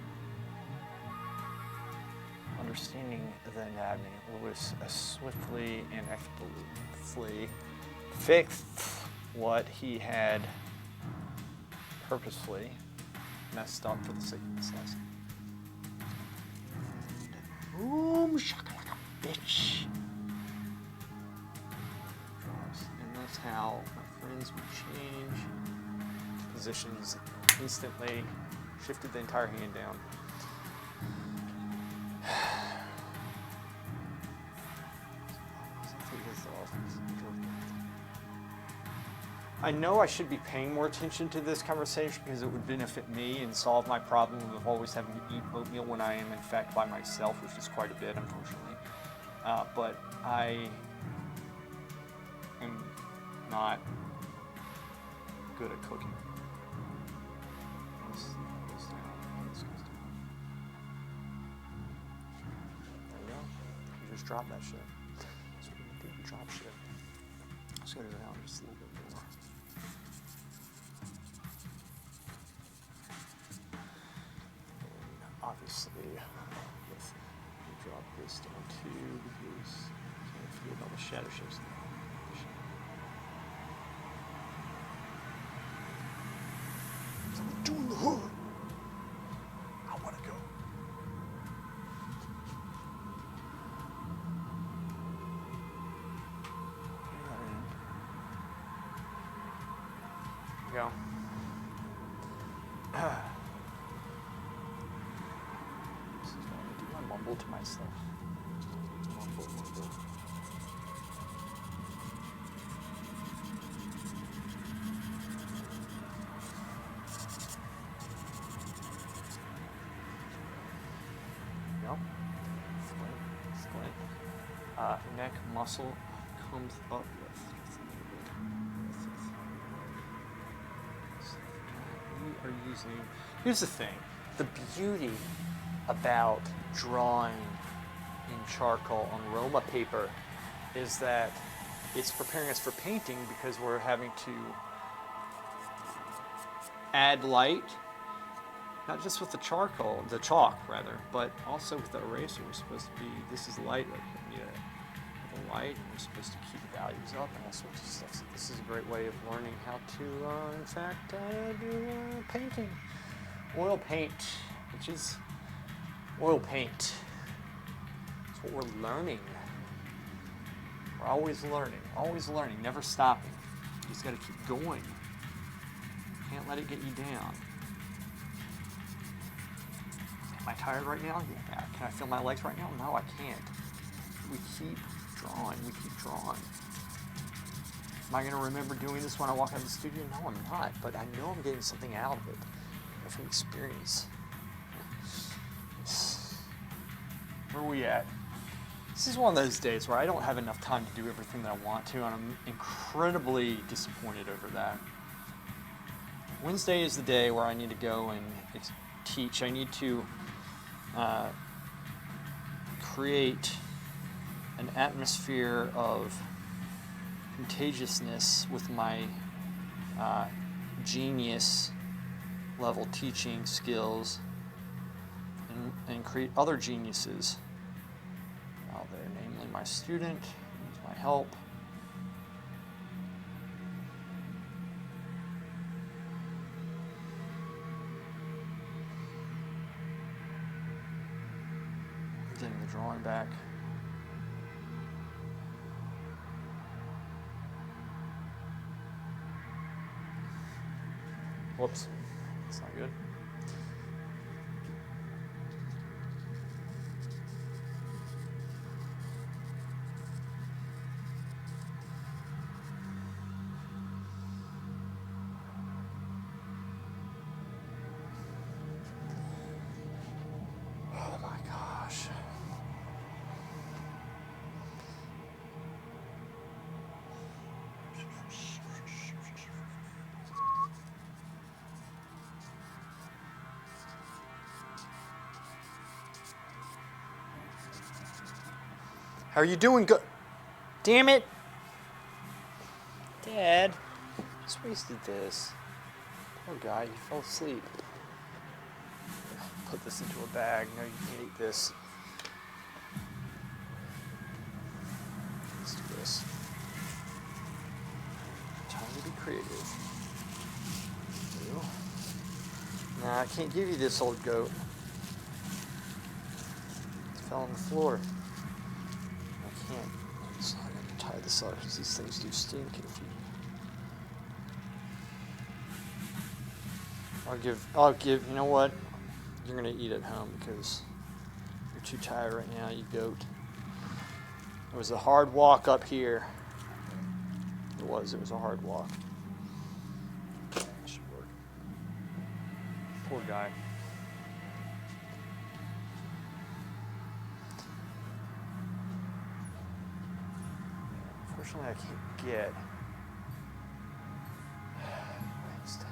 Understanding the anatomy, Lewis swiftly and expeditiously fixed what he had purposefully messed up for the sake of this lesson. Boom, shakalaka, bitch. Drops, and that's how my friends would change positions instantly, shifted the entire hand down. I know I should be paying more attention to this conversation because it would benefit me and solve my problem of always having to eat oatmeal when I am in fact by myself, which is quite a bit, unfortunately. But I am not good at cooking. This goes down. This goes down. There we go. You just drop that shit. That's what you do. You drop shit. Let's go down just a little bit more. And obviously, we drop this down too because can't forget about the shadow shapes. Doing the hood. I want to go. Go. This is what I do. I mumble to myself. Mumble. No. Squint. Neck muscle comes up with. We are using. Here's the thing. The beauty about drawing in charcoal on Roma paper is that it's preparing us for painting because we're having to add light, not just with the charcoal, the chalk rather, but also with the eraser. We're supposed to be, this is light right here, the light, and we're supposed to keep values up and all sorts of stuff. So this is a great way of learning how to, in fact, do painting. Oil paint, which is oil paint. It's what we're learning. We're always learning, never stopping. You just got to keep going. Can't let it get you down. Am I tired right now? Yeah. Can I feel my legs right now? No, I can't. We keep drawing. Am I going to remember doing this when I walk out of the studio? No, I'm not. But I know I'm getting something out of it from experience. Where are we at? This is one of those days where I don't have enough time to do everything that I want to, and I'm incredibly disappointed over that. Wednesday is the day where I need to go and teach. I need to create an atmosphere of contagiousness with my genius level teaching skills and create other geniuses out there, namely my student, needs my help. Getting the drawing back. Whoops, that's not good. Oh my gosh. How are you doing? Good. Damn it. Dad, just wasted this. Poor guy, he fell asleep. Put this into a bag. No, you can't eat this. Let's do this. Time to be creative. Nah, I can't give you this, old goat. It fell on the floor. I can't. So I'm going to tie this up because these things do stink. I'll give, you know what? You're going to eat at home because you're too tired right now, you goat. It was a hard walk up here. It was a hard walk. That should work. Poor guy. Unfortunately, I can't get Just,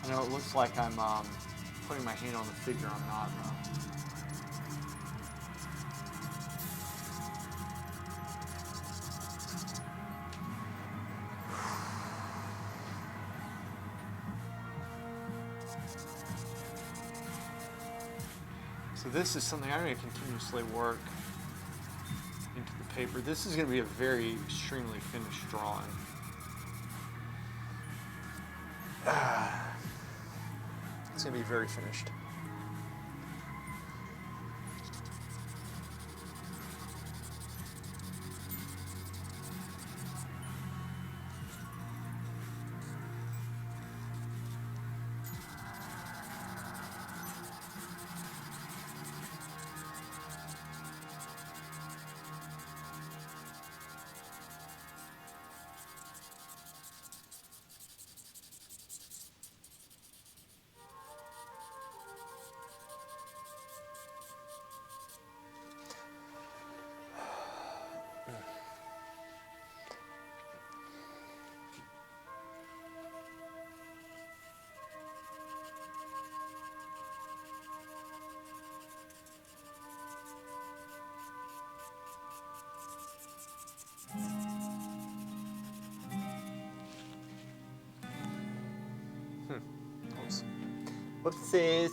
I know it looks like I'm putting my hand on the figure. I'm not. So this is something I'm going to continuously work into the paper. This is going to be a very extremely finished drawing. It's going to be very finished. Whoopsies.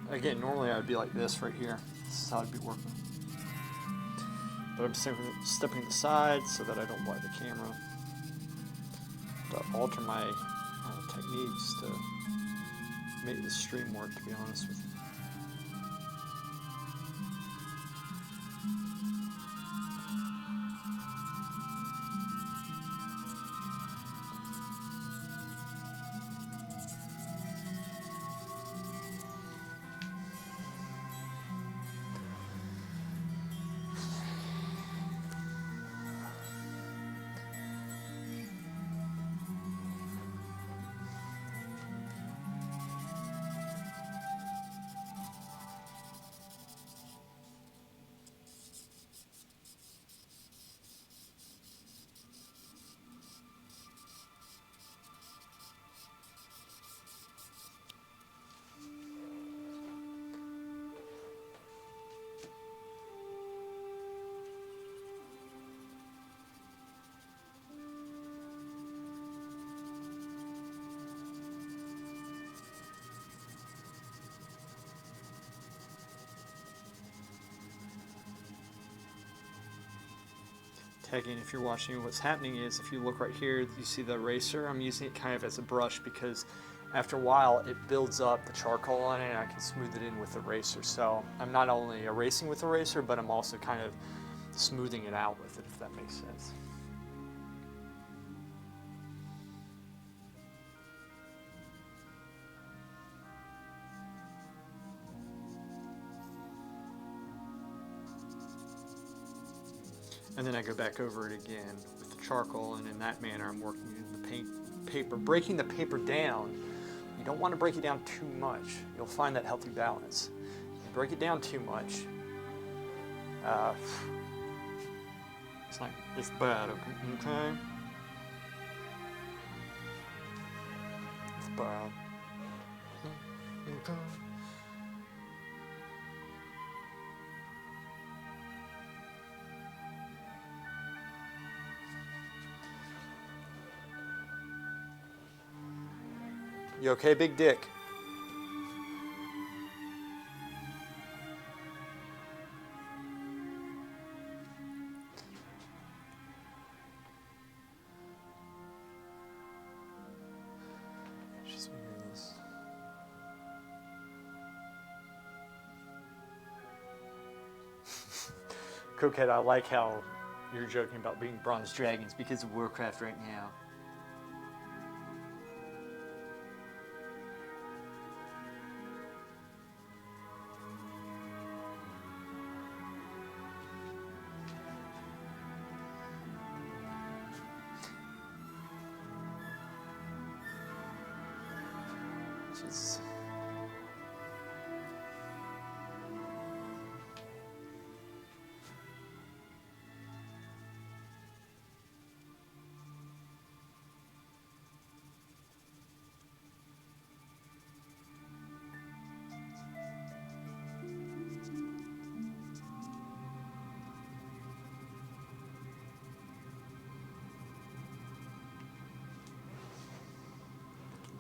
Again, normally I would be like this right here. This is how I'd be working. But I'm stepping aside so that I don't blind the camera. To alter my techniques to make the stream work, to be honest with you. Tagging, if you're watching, what's happening is if you look right here, you see the eraser. I'm using it kind of as a brush because after a while it builds up the charcoal on it and I can smooth it in with the eraser. So I'm not only erasing with the eraser, but I'm also kind of smoothing it out with it, if that makes sense. And then I go back over it again with the charcoal, and in that manner I'm working in the paper, breaking the paper down. You don't want to break it down too much. You'll find that healthy balance. If you break it down too much, it's like, it's bad, okay? It's bad. Okay. You okay, Big Dick? Just move this. Coquette, I like how you're joking about being bronze dragons because of Warcraft right now. Just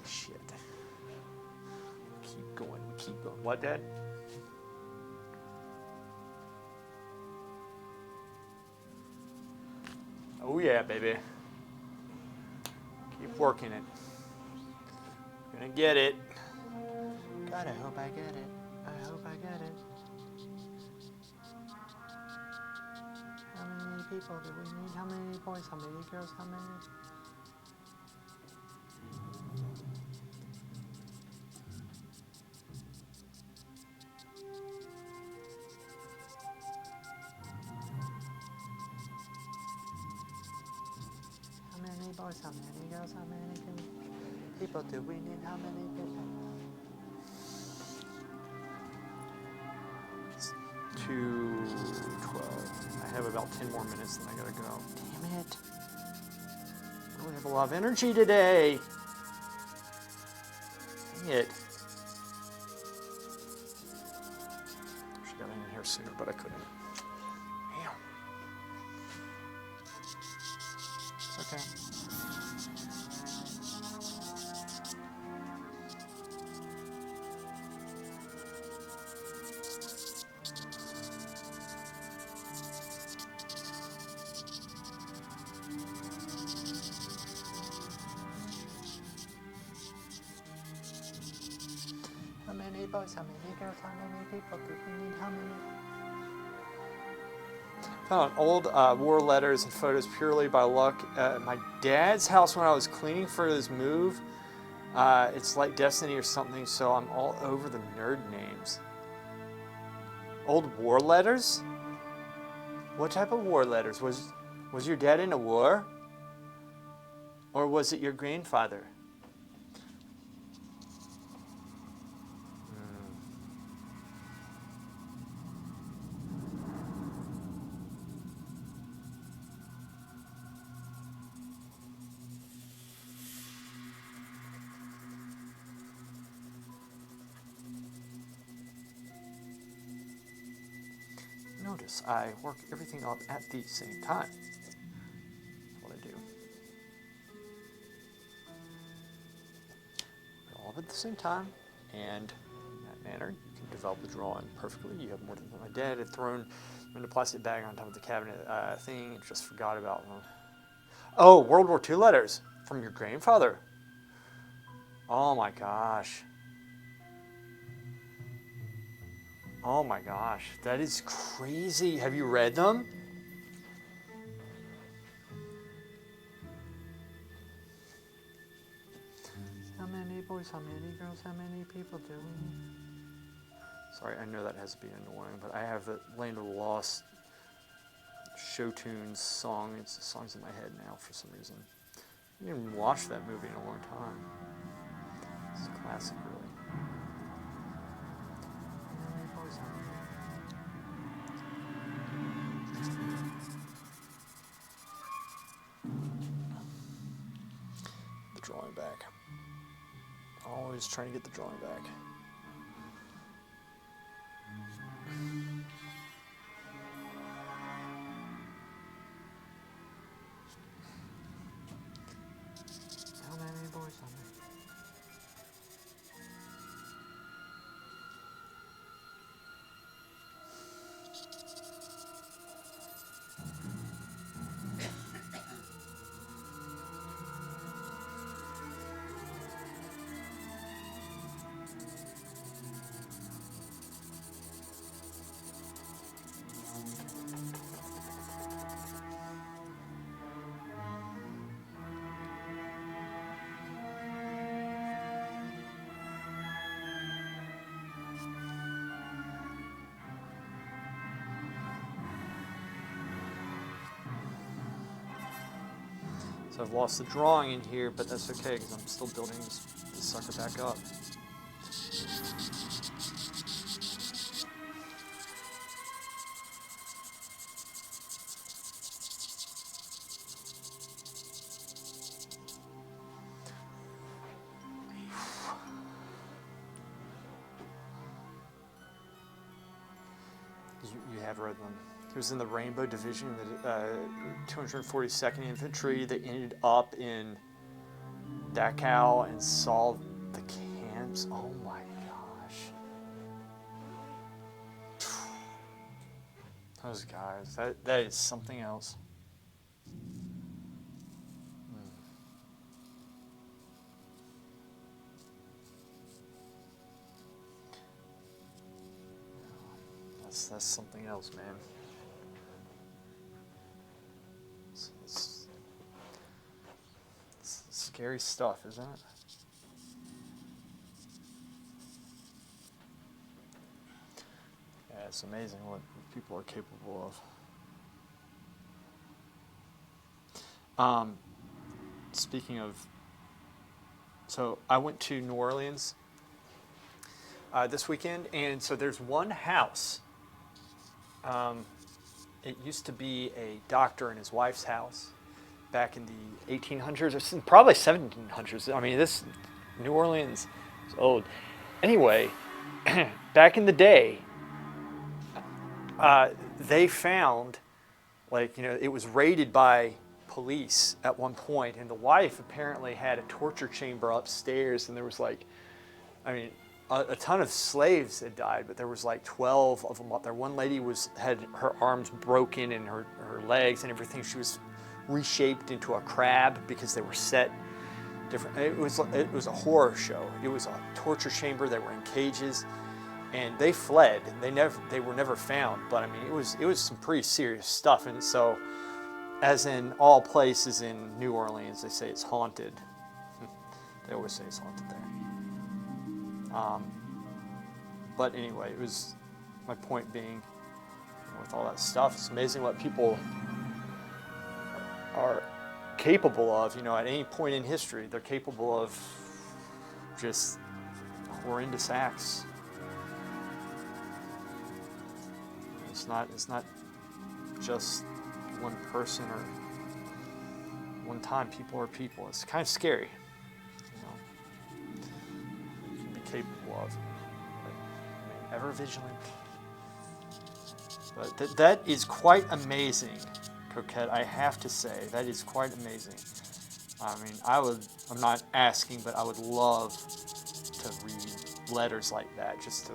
shit. Keep going, keep going. What, Dad? Oh yeah, baby. Keep working it. Gonna get it. God, I hope I get it. I hope I get it. How many people do we need? How many boys? How many girls? How many? How many boys? How many girls? How many people do we need? How many people? It's 2:12. I have about 10 more minutes, then I gotta go. Damn it. I really have a lot of energy today. Dang it. Should got in here sooner, but I couldn't. Damn. It's okay. How many boys, how many girls, how many people do we need, how many? Found old war letters and photos purely by luck at my dad's house when I was cleaning for his move. It's like Destiny or something, so I'm all over the nerd names. Old war letters? What type of war letters? Was your dad in a war? Or was it your grandfather? Notice I work everything up at the same time. That's what I do. All of it at the same time, and in that manner, you can develop the drawing perfectly. You have more than my dad had thrown in a plastic bag on top of the cabinet thing and just forgot about them. Oh, World War II letters from your grandfather. Oh my gosh. Oh my gosh, that is crazy. Have you read them? How many boys, how many girls, how many people do we need? Sorry, I know that has to be annoying, but I have the Land of the Lost show tunes song. It's the songs in my head now for some reason. I didn't even watch that movie in a long time. It's classic, really. The drawing back. Always trying to get the drawing back. How many boys on there? So I've lost the drawing in here, but that's okay because I'm still building this sucker back up. You have read them. He was in the Rainbow Division, the 242nd Infantry. They ended up in Dachau and saw the camps. Oh my gosh. Those guys, that is something else. That's something else, man. It's scary stuff, isn't it? Yeah, it's amazing what people are capable of. Speaking of, so I went to New Orleans this weekend, and so there's one house. It used to be a doctor and his wife's house back in the 1800s, or probably 1700s. I mean, this New Orleans is old. Anyway, back in the day, they found, it was raided by police at one point, and the wife apparently had a torture chamber upstairs, and there was a ton of slaves had died, but there was 12 of them up there. One lady had her arms broken and her legs and everything. She was reshaped into a crab because they were set different. It was a horror show. It was a torture chamber. They were in cages, and they fled. They were never found. But I mean, it was some pretty serious stuff. And so, as in all places in New Orleans, they say it's haunted. They always say it's haunted there. But anyway, it was my point being, with all that stuff, it's amazing what people are capable of. At any point in history, they're capable of just horrendous acts. It's not just one person or one time. People are people. It's kind of scary. Capable of, but, ever vigilant. But that is quite amazing, Coquette. I have to say that is quite amazing. I mean, I'm not asking, but I would love to read letters like that, just to,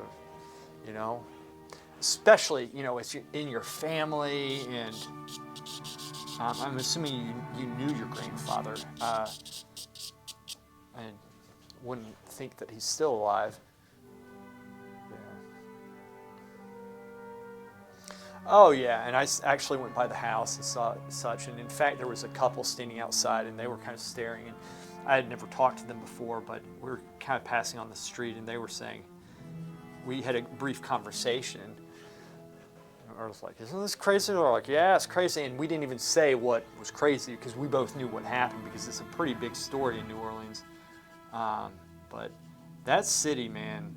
especially, it's in your family, and I'm assuming you knew your grandfather, and wouldn't think that he's still alive. Yeah. Oh yeah, and I actually went by the house and saw such, and in fact there was a couple standing outside, and they were kind of staring, and I had never talked to them before, but we were kind of passing on the street, and they were saying, we had a brief conversation, and I was like, isn't this crazy? They're like, yeah, it's crazy, and we didn't even say what was crazy, because we both knew what happened, because it's a pretty big story in New Orleans. But That city, man,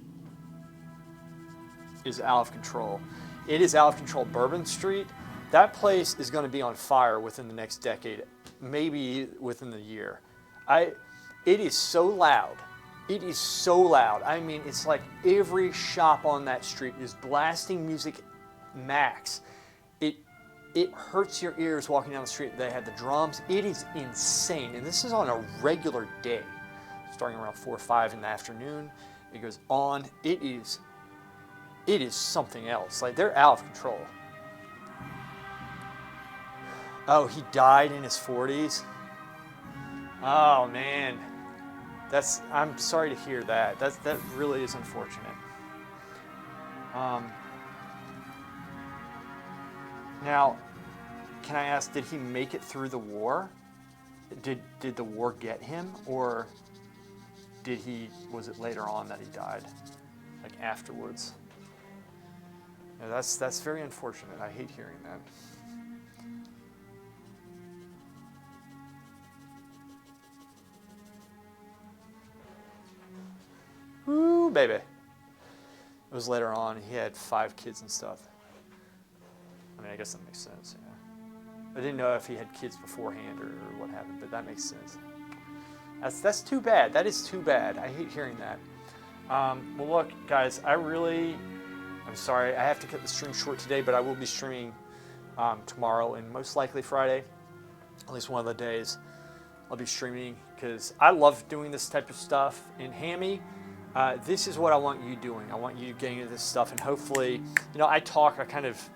is out of control. It is out of control. Bourbon Street, that place is going to be on fire within the next decade, maybe within the year. It is so loud. It is so loud. I mean, it's like every shop on that street is blasting music max. It hurts your ears walking down the street. They have the drums. It is insane. And this is on a regular day, starting around 4 or 5 in the afternoon. It goes on. It is something else. Like, they're out of control. Oh, he died in his 40s? Oh, man. I'm sorry to hear that. That really is unfortunate. Now, can I ask, did he make it through the war? Did the war get him, or was it later on that he died, like afterwards? Yeah, that's very unfortunate. I hate hearing that. Ooh, baby. It was later on. He had 5 kids and stuff. I mean, I guess that makes sense, yeah. I didn't know if he had kids beforehand or what happened, but that makes sense. That's too bad. That is too bad. I hate hearing that. Well, look, guys, I'm sorry. I have to cut the stream short today, but I will be streaming tomorrow and most likely Friday, at least one of the days. I'll be streaming because I love doing this type of stuff. And Hammy, this is what I want you doing. I want you getting into this stuff, and hopefully, I kind of,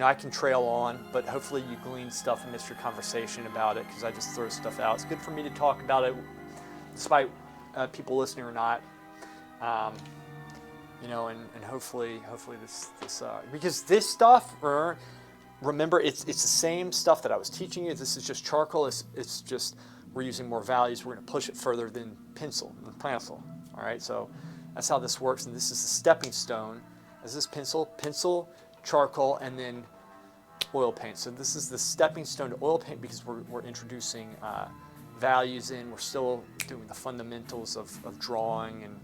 I can trail on, but hopefully you glean stuff in this your conversation about it, because I just throw stuff out. It's good for me to talk about it, despite people listening or not. And hopefully this because this stuff, remember, it's the same stuff that I was teaching you. This is just charcoal. It's just we're using more values. We're going to push it further than pencil. All right, so that's how this works, and this is the stepping stone. Is this pencil, charcoal, and then oil paint. So this is the stepping stone to oil paint, because we're introducing values in. We're still doing the fundamentals of drawing and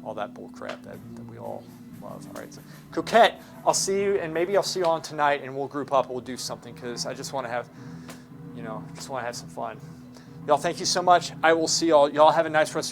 all that bull crap that we all love. All right, so Coquette, I'll see you, and maybe I'll see you on tonight, and we'll group up. We'll do something, because I just want to have, some fun. Y'all, thank you so much. I will see y'all. Y'all have a nice rest of